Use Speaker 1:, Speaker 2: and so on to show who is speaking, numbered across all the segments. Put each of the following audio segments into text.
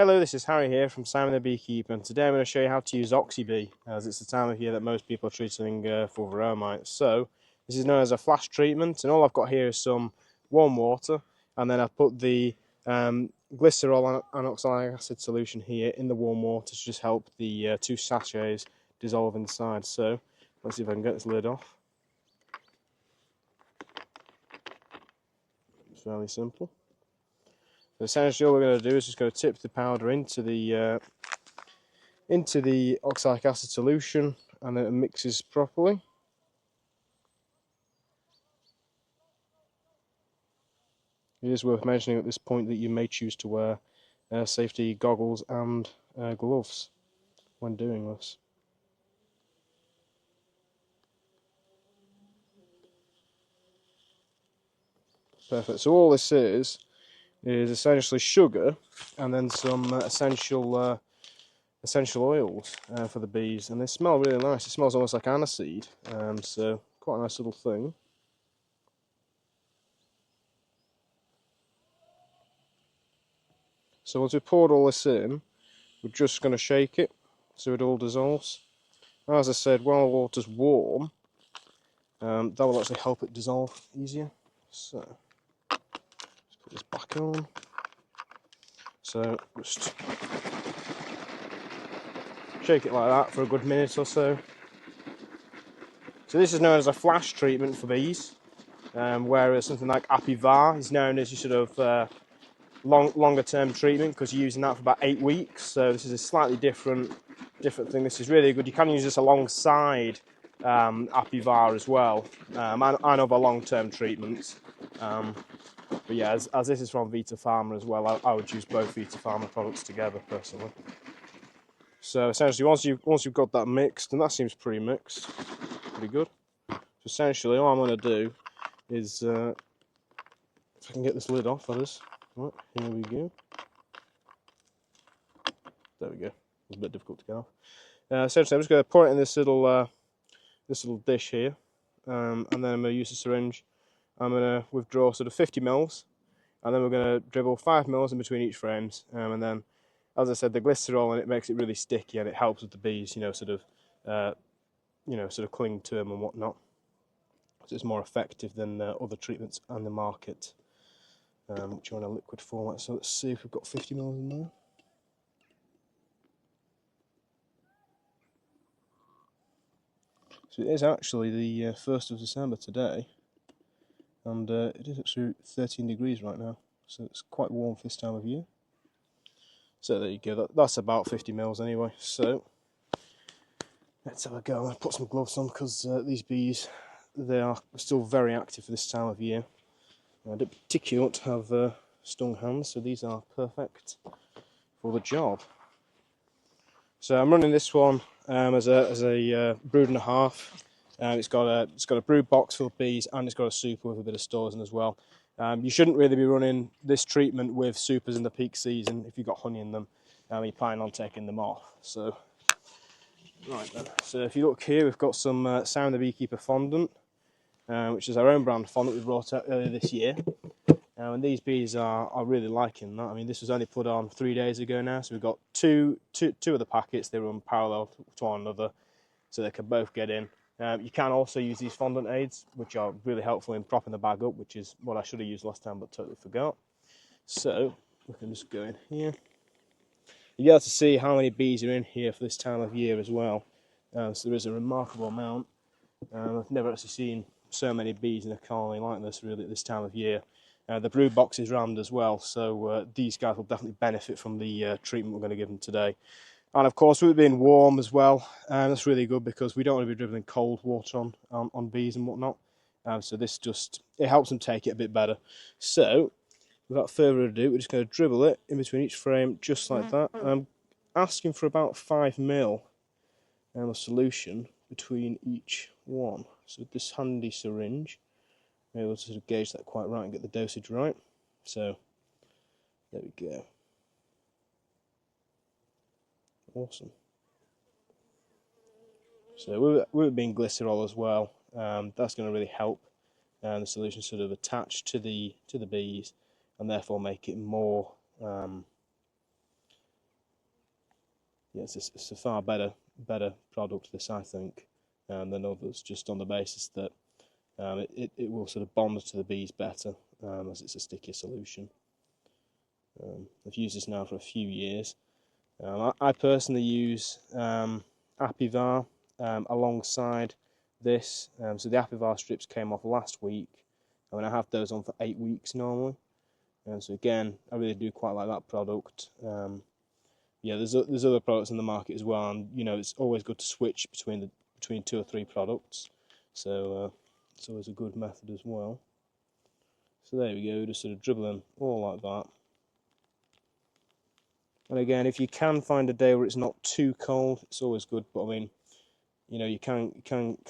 Speaker 1: Hello, this is Harry here from Simon the Beekeeper, and today I'm going to show you how to use Oxybee, as it's the time of year that most people are treating for Varroa mites. So, this is known as a flash treatment, and all I've got here is some warm water, and then I've put the glycerol and oxalic acid solution here in the warm water to just help the 2 sachets dissolve inside. So, let's see if I can get this lid off. It's fairly simple. So essentially all we're going to do is just going to tip the powder into the oxalic acid solution, and then it mixes properly. It is worth mentioning at this point that you may choose to wear safety goggles and gloves when doing this. Perfect. So all this is essentially sugar and then some essential oils for the bees, and they smell really nice. It smells almost like aniseed, so quite a nice little thing. So once we've poured all this in, we're just going to shake it so it all dissolves. As I said, while the water's warm, that will actually help it dissolve easier. So, let's put this back on. So, just shake it like that for a good minute or so. So this is known as a flash treatment for bees, whereas something like Apivar is known as your sort of longer term treatment, because you're using that for about 8 weeks. So this is a slightly different thing. This is really good. You can use this alongside Apivar as well, and other long-term treatments. But yeah, as this is from Vita Pharma as well, I would use both Vita Pharma products together personally. So essentially, once you've got that mixed, and that seems pretty mixed, pretty good. So essentially, all I'm going to do is, if I can get this lid off, that is. Right, here we go. There we go. It was a bit difficult to get off. Essentially, I'm just going to pour it in this little dish here, and then I'm going to use a syringe. I'm going to withdraw sort of 50 mils, and then we're going to dribble 5 mils in between each frames, and then, as I said, the glycerol, and it makes it really sticky, and it helps with the bees, sort of cling to them and whatnot. So it's more effective than other treatments on the market, which are in a liquid format. So let's see if we've got 50 mils in there. So it is actually the 1st of December today, and it is actually 13 degrees right now, so it's quite warm for this time of year. So there you go, that's about 50 mils anyway. So let's have a go. I'll put some gloves on, because these bees, they are still very active for this time of year. I don't particularly want to have stung hands, so these are perfect for the job. So I'm running this one as a brood and a half. It's got a brood box full of bees, and it's got a super with a bit of stores in as well. You shouldn't really be running this treatment with supers in the peak season if you've got honey in them. You're planning on taking them off. So, right then. So if you look here, we've got some Simon the Beekeeper fondant, which is our own brand fondant we brought out earlier this year. And these bees are really liking that. I mean, this was only put on 3 days ago now, so we've got two of the packets. They run parallel to one another, so they can both get in. You can also use these fondant aids, which are really helpful in propping the bag up, which is what I should have used last time but totally forgot. So we can just go in here. You'll be able to see how many bees are in here for this time of year as well. So there is a remarkable amount. I've never actually seen so many bees in a colony like this really at this time of year. The brood box is rammed as well, so these guys will definitely benefit from the treatment we're going to give them today. And of course, with it being warm as well, that's really good, because we don't want to be dribbling cold water on bees and whatnot. So this it helps them take it a bit better. So without further ado, we're just going to dribble it in between each frame, just like that. I'm asking for about 5 ml of solution between each one. So with this handy syringe, I'm able to sort of gauge that quite right and get the dosage right. So there we go. Awesome. So with it being glycerol as well, that's going to really help the solution sort of attach to the bees, and therefore make it more yeah, it's a far better product, this, I think, than others, just on the basis that it will sort of bond to the bees better, as it's a stickier solution. I've used this now for a few years. I personally use Apivar alongside this. So the Apivar strips came off last week. I mean, I have those on for 8 weeks normally. So again, I really do quite like that product. Yeah, there's other products in the market as well, and you know, it's always good to switch between 2 or 3 products. So it's always a good method as well. So there we go, just sort of dribble them all like that. And again, if you can find a day where it's not too cold, it's always good. But I mean, you know, you can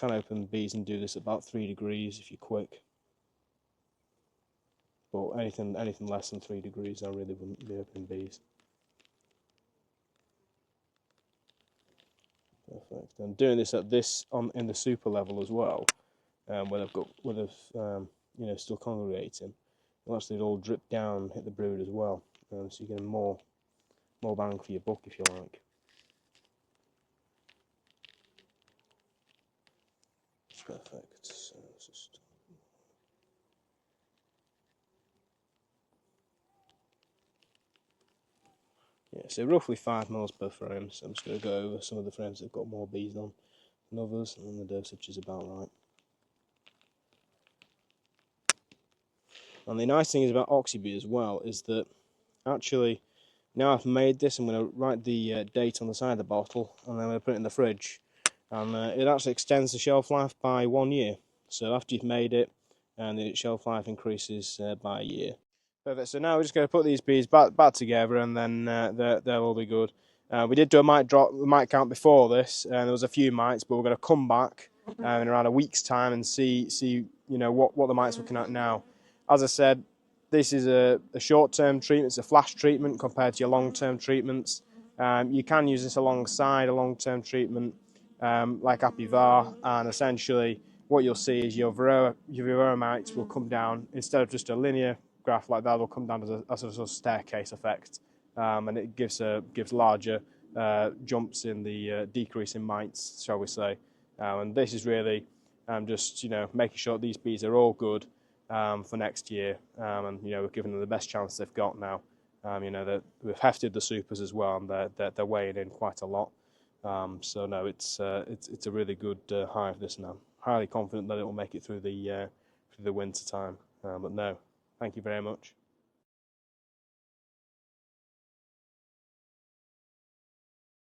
Speaker 1: open bees and do this at about 3 degrees if you're quick. But anything less than 3 degrees, I really wouldn't be opening bees. Perfect. And doing this at in the super level as well, where they've you know, still congregating, it'll actually all drip down, hit the brood as well. So you get more bang for your buck, if you like. Perfect. So just yeah, so roughly 5 mils per frame. So I'm just going to go over some of the frames that have got more bees on than others, and then the dosage is about right. And the nice thing is about Oxybee as well is that actually, now I've made this, I'm going to write the date on the side of the bottle, and then I'm going to put it in the fridge. And it actually extends the shelf life by 1 year. So after you've made it, and the shelf life increases by a year. Perfect. So now we're just going to put these bees back together, and then they'll all be good. We did do a mite count before this, and there was a few mites, but we're going to come back in around a week's time and see you know what the mites looking at now. As I said, this is a short-term treatment. It's a flash treatment compared to your long-term treatments. You can use this alongside a long-term treatment like Apivar, and essentially what you'll see is your Varroa mites will come down instead of just a linear graph like that. They'll come down as a sort of staircase effect, and it gives larger jumps in the decrease in mites, shall we say. And this is really just, you know, making sure these bees are all good for next year, and you know, we're giving them the best chance they've got now. You know, we've hefted the supers as well, and they're weighing in quite a lot. So no, it's a really good hive, this now. Highly confident that it will make it through the winter time. But no, thank you very much.